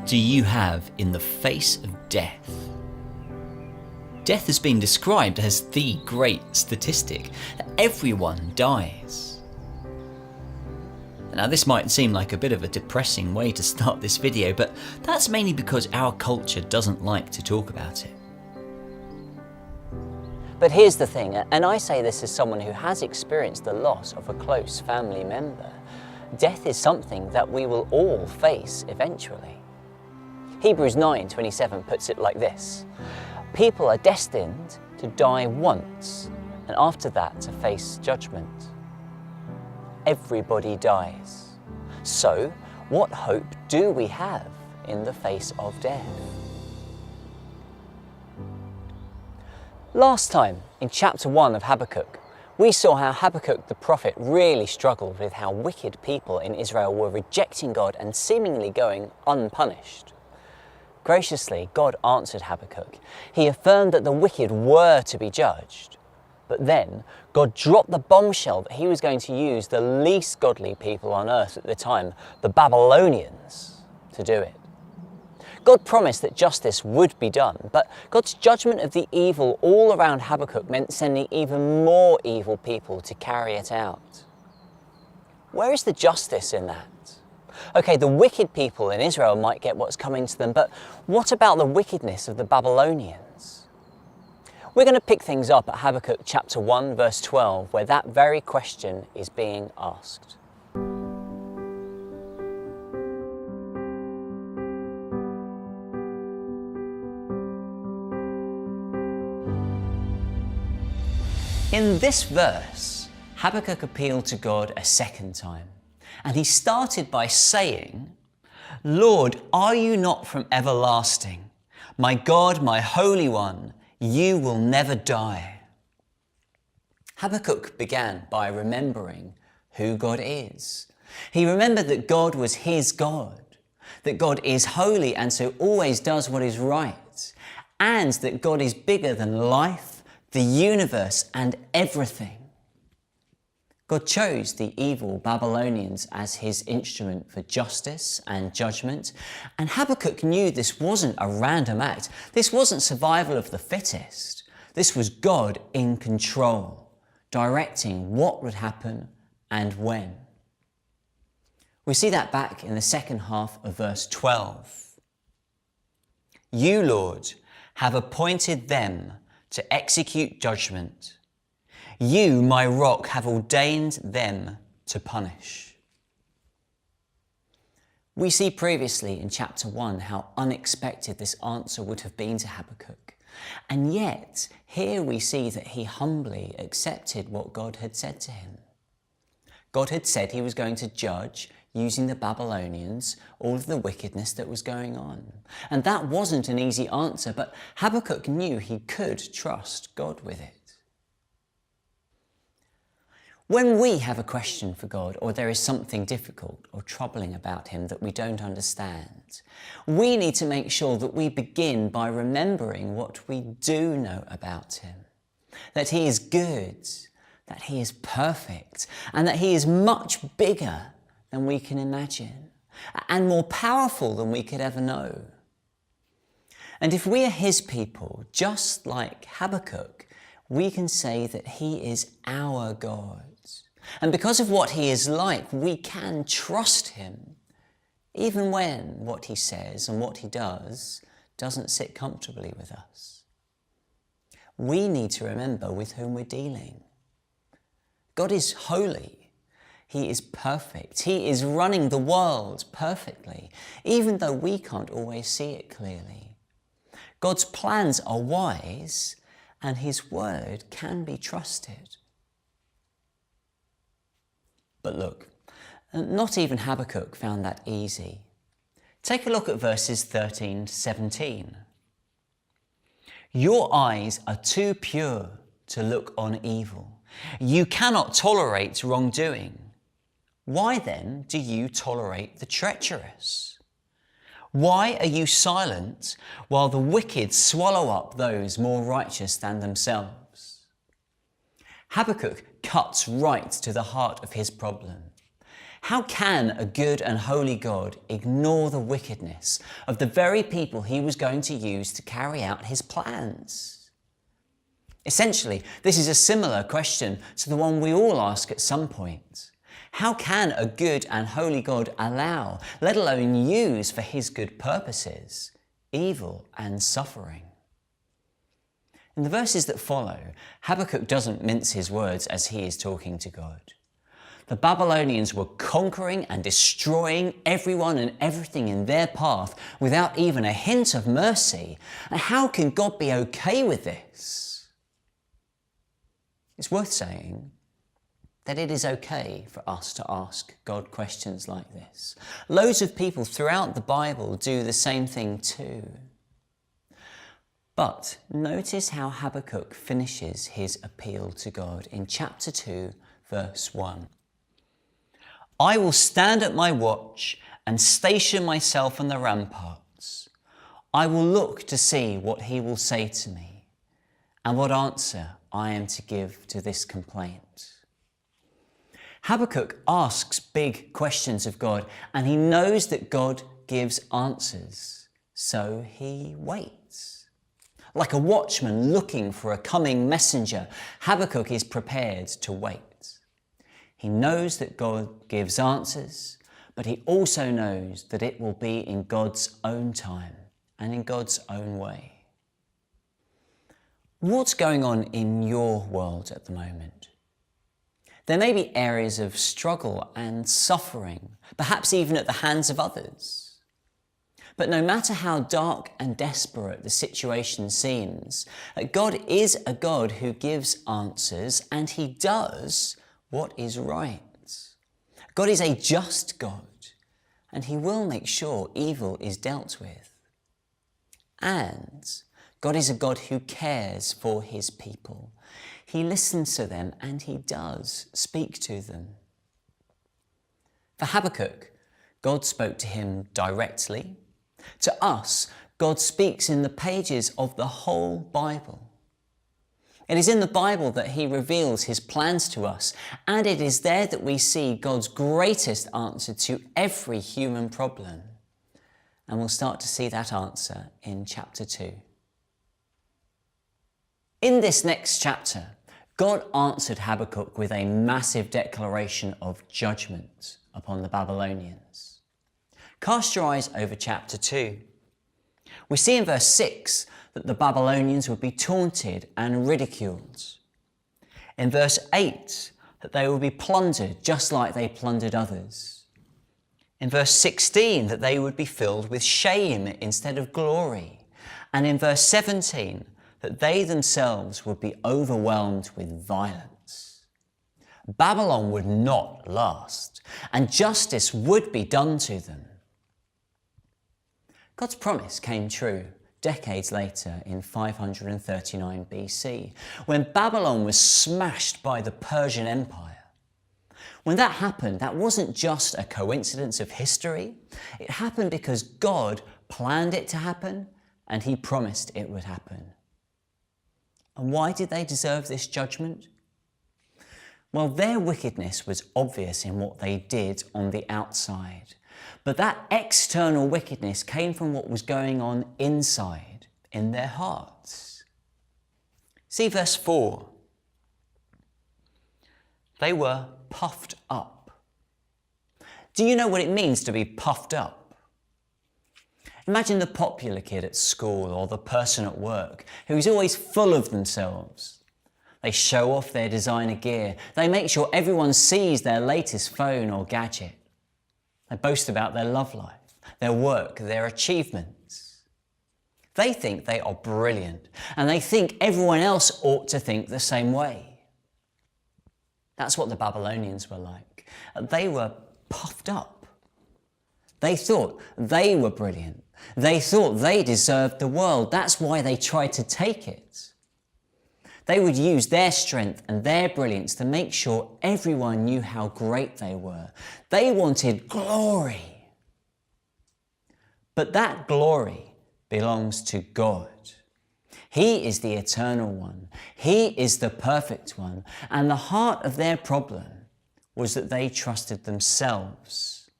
do you have in the face of death? Death has been described as the great statistic, that everyone dies. Now this might seem like a bit of a depressing way to start this video, but that's mainly because our culture doesn't like to talk about it. But here's the thing, and I say this as someone who has experienced the loss of a close family member. Death is something that we will all face eventually. Hebrews 9:27 puts it like this: people are destined to die once, and after that to face judgment. Everybody dies. So, what hope do we have in the face of death? Last time, in chapter 1 of Habakkuk, we saw how Habakkuk the prophet really struggled with how wicked people in Israel were rejecting God and seemingly going unpunished. Graciously, God answered Habakkuk. He affirmed that the wicked were to be judged. But then, God dropped the bombshell that he was going to use the least godly people on earth at the time, the Babylonians, to do it. God promised that justice would be done, but God's judgment of the evil all around Habakkuk meant sending even more evil people to carry it out. Where is the justice in that? Okay, the wicked people in Israel might get what's coming to them, but what about the wickedness of the Babylonians? We're going to pick things up at Habakkuk chapter 1 verse 12, where that very question is being asked. In this verse, Habakkuk appealed to God a second time, and he started by saying, "Lord, are you not from everlasting? My God, my Holy One, you will never die." Habakkuk began by remembering who God is. He remembered that God was his God, that God is holy and so always does what is right, and that God is bigger than life, the universe, and everything. God chose the evil Babylonians as his instrument for justice and judgment, and Habakkuk knew this wasn't a random act. This wasn't survival of the fittest. This was God in control, directing what would happen and when. We see that back in the second half of verse 12. You, Lord, have appointed them to execute judgment. You, my rock, have ordained them to punish. We see previously in chapter 1 how unexpected this answer would have been to Habakkuk. And yet, here we see that he humbly accepted what God had said to him. God had said he was going to judge using the Babylonians, all of the wickedness that was going on. And that wasn't an easy answer, but Habakkuk knew he could trust God with it. When we have a question for God, or there is something difficult or troubling about him that we don't understand, we need to make sure that we begin by remembering what we do know about him. That he is good, that he is perfect, and that he is much bigger than we can imagine, and more powerful than we could ever know. And if we are his people, just like Habakkuk, we can say that he is our God. And because of what he is like, we can trust him, even when what he says and what he does doesn't sit comfortably with us. We need to remember with whom we're dealing. God is holy. He is perfect. He is running the world perfectly, even though we can't always see it clearly. God's plans are wise, and his word can be trusted. But look, not even Habakkuk found that easy. Take a look at verses 13 to 17. Your eyes are too pure to look on evil. You cannot tolerate wrongdoing. Why then do you tolerate the treacherous? Why are you silent while the wicked swallow up those more righteous than themselves? Habakkuk cuts right to the heart of his problem. How can a good and holy God ignore the wickedness of the very people he was going to use to carry out his plans? Essentially, this is a similar question to the one we all ask at some point. How can a good and holy God allow, let alone use for his good purposes, evil and suffering? In the verses that follow, Habakkuk doesn't mince his words as he is talking to God. The Babylonians were conquering and destroying everyone and everything in their path without even a hint of mercy. And how can God be okay with this? It's worth saying that it is okay for us to ask God questions like this. Loads of people throughout the Bible do the same thing too. But notice how Habakkuk finishes his appeal to God in chapter 2, verse 1. I will stand at my watch and station myself on the ramparts. I will look to see what he will say to me and what answer I am to give to this complaint. Habakkuk asks big questions of God, and he knows that God gives answers, so he waits. Like a watchman looking for a coming messenger, Habakkuk is prepared to wait. He knows that God gives answers, but he also knows that it will be in God's own time and in God's own way. What's going on in your world at the moment? There may be areas of struggle and suffering, perhaps even at the hands of others. But no matter how dark and desperate the situation seems, God is a God who gives answers, and he does what is right. God is a just God, and he will make sure evil is dealt with. And God is a God who cares for his people. He listens to them, and he does speak to them. For Habakkuk, God spoke to him directly. To us, God speaks in the pages of the whole Bible. It is in the Bible that he reveals his plans to us, and it is there that we see God's greatest answer to every human problem. And we'll start to see that answer in chapter 2. In this next chapter, God answered Habakkuk with a massive declaration of judgment upon the Babylonians. Cast your eyes over chapter 2. We see in verse 6 that the Babylonians would be taunted and ridiculed. In verse 8, that they would be plundered just like they plundered others. In verse 16, that they would be filled with shame instead of glory. And in verse 17, that they themselves would be overwhelmed with violence. Babylon would not last, and justice would be done to them. God's promise came true decades later in 539 BC, when Babylon was smashed by the Persian Empire. When that happened, that wasn't just a coincidence of history. It happened because God planned it to happen, and he promised it would happen. And why did they deserve this judgment? Well, their wickedness was obvious in what they did on the outside. But that external wickedness came from what was going on inside, in their hearts. See verse 4. They were puffed up. Do you know what it means to be puffed up? Imagine the popular kid at school or the person at work who's always full of themselves. They show off their designer gear. They make sure everyone sees their latest phone or gadget. They boast about their love life, their work, their achievements. They think they are brilliant, and they think everyone else ought to think the same way. That's what the Babylonians were like. They were puffed up. They thought they were brilliant. They thought they deserved the world. That's why they tried to take it. They would use their strength and their brilliance to make sure everyone knew how great they were. They wanted glory. But that glory belongs to God. He is the eternal one. He is the perfect one. And the heart of their problem was that they trusted themselves,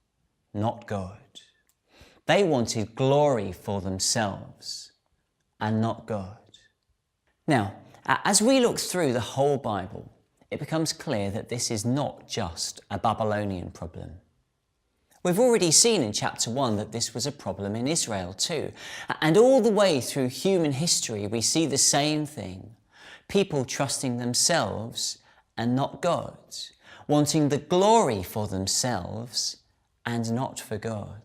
not God. They wanted glory for themselves and not God. Now, as we look through the whole Bible, it becomes clear that this is not just a Babylonian problem. We've already seen in chapter 1 that this was a problem in Israel too. And all the way through human history, we see the same thing. People trusting themselves and not God, wanting the glory for themselves and not for God.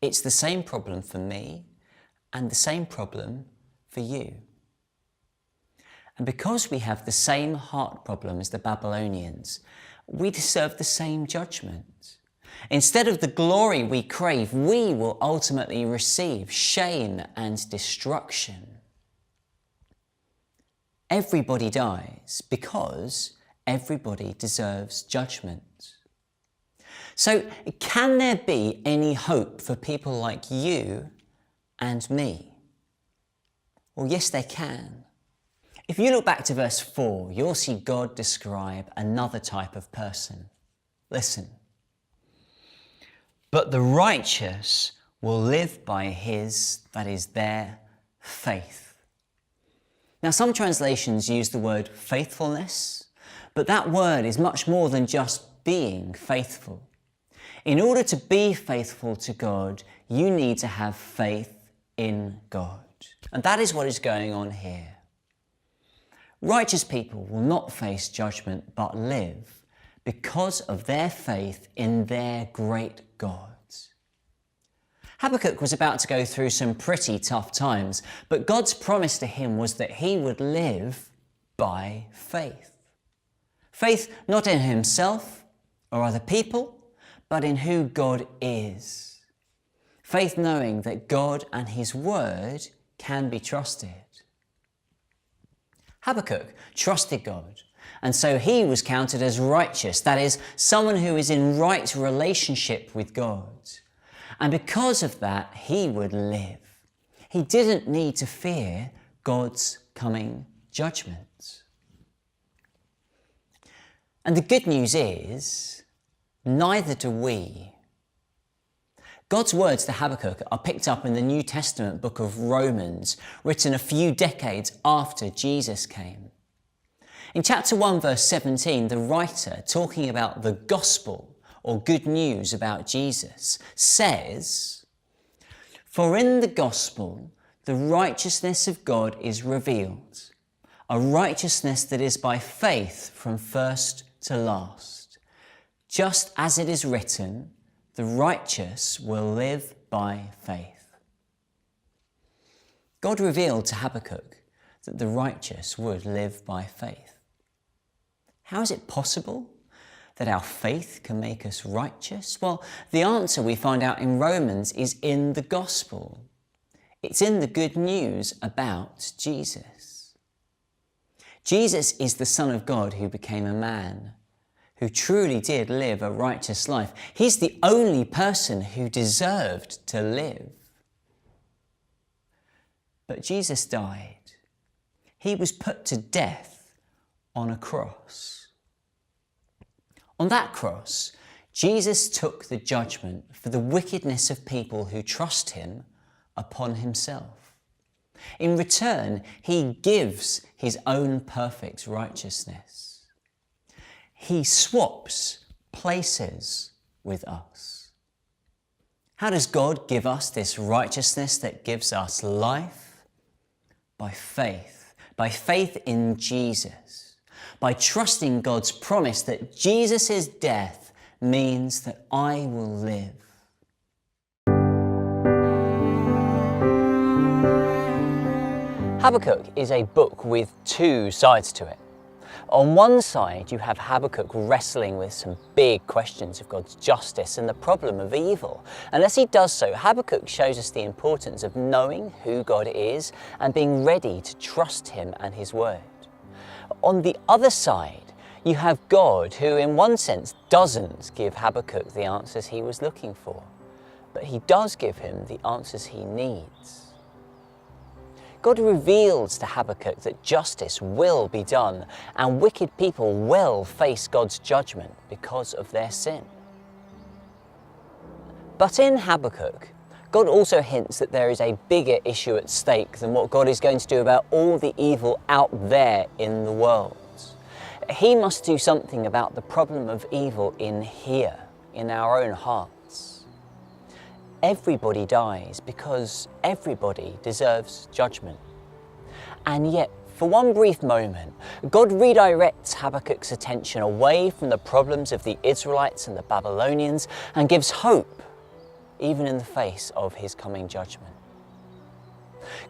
It's the same problem for me and the same problem for you. And because we have the same heart problem as the Babylonians, we deserve the same judgment. Instead of the glory we crave, we will ultimately receive shame and destruction. Everybody dies because everybody deserves judgment. So, can there be any hope for people like you and me? Well, yes, there can. If you look back to verse 4, you'll see God describe another type of person. Listen. But the righteous will live by his, that is their, faith. Now, some translations use the word faithfulness, but that word is much more than just being faithful. In order to be faithful to God, you need to have faith in God. And that is what is going on here. Righteous people will not face judgment but live because of their faith in their great God. Habakkuk was about to go through some pretty tough times, but God's promise to him was that he would live by faith. Faith not in himself or other people, but in who God is. Faith knowing that God and his word can be trusted. Habakkuk trusted God, and so he was counted as righteous, that is, someone who is in right relationship with God. And because of that, he would live. He didn't need to fear God's coming judgment. And the good news is, neither do we. God's words to Habakkuk are picked up in the New Testament book of Romans, written a few decades after Jesus came. In chapter 1, verse 17, the writer, talking about the gospel, or good news about Jesus, says, "For in the gospel, the righteousness of God is revealed, a righteousness that is by faith from first to last. Just as it is written, the righteous will live by faith." God revealed to Habakkuk that the righteous would live by faith. How is it possible that our faith can make us righteous? Well, the answer we find out in Romans is in the gospel. It's in the good news about Jesus. Jesus is the Son of God who became a man, who truly did live a righteous life. He's the only person who deserved to live. But Jesus died. He was put to death on a cross. On that cross, Jesus took the judgment for the wickedness of people who trust him upon himself. In return, he gives his own perfect righteousness. He swaps places with us. How does God give us this righteousness that gives us life? By faith in Jesus. By trusting God's promise that Jesus' death means that I will live. Habakkuk is a book with two sides to it. On one side, you have Habakkuk wrestling with some big questions of God's justice and the problem of evil. And as he does so, Habakkuk shows us the importance of knowing who God is and being ready to trust him and his word. On the other side, you have God who, in one sense, doesn't give Habakkuk the answers he was looking for, but he does give him the answers he needs. God reveals to Habakkuk that justice will be done and wicked people will face God's judgment because of their sin. But in Habakkuk, God also hints that there is a bigger issue at stake than what God is going to do about all the evil out there in the world. He must do something about the problem of evil in here, in our own hearts. Everybody dies because everybody deserves judgment. And yet, for one brief moment, God redirects Habakkuk's attention away from the problems of the Israelites and the Babylonians and gives hope, even in the face of his coming judgment.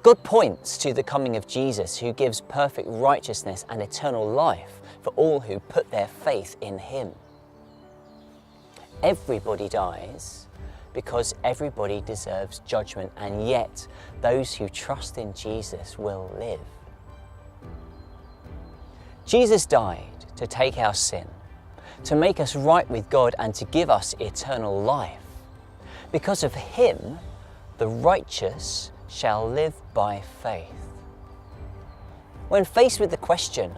God points to the coming of Jesus, who gives perfect righteousness and eternal life for all who put their faith in him. Everybody dies because everybody deserves judgment, and yet those who trust in Jesus will live. Jesus died to take our sin, to make us right with God, and to give us eternal life. Because of him, the righteous shall live by faith. When faced with the question,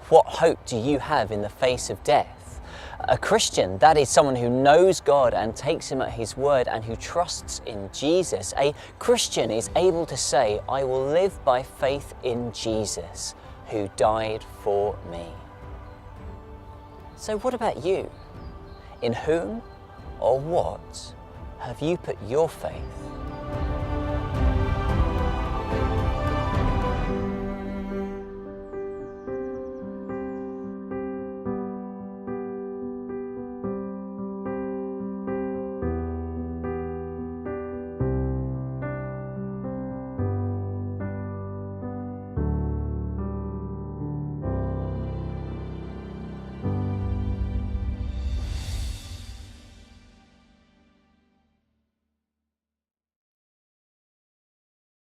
what hope do you have in the face of death? A Christian, that is someone who knows God and takes him at his word and who trusts in Jesus. A Christian is able to say, I will live by faith in Jesus, who died for me. So what about you? In whom or what have you put your faith?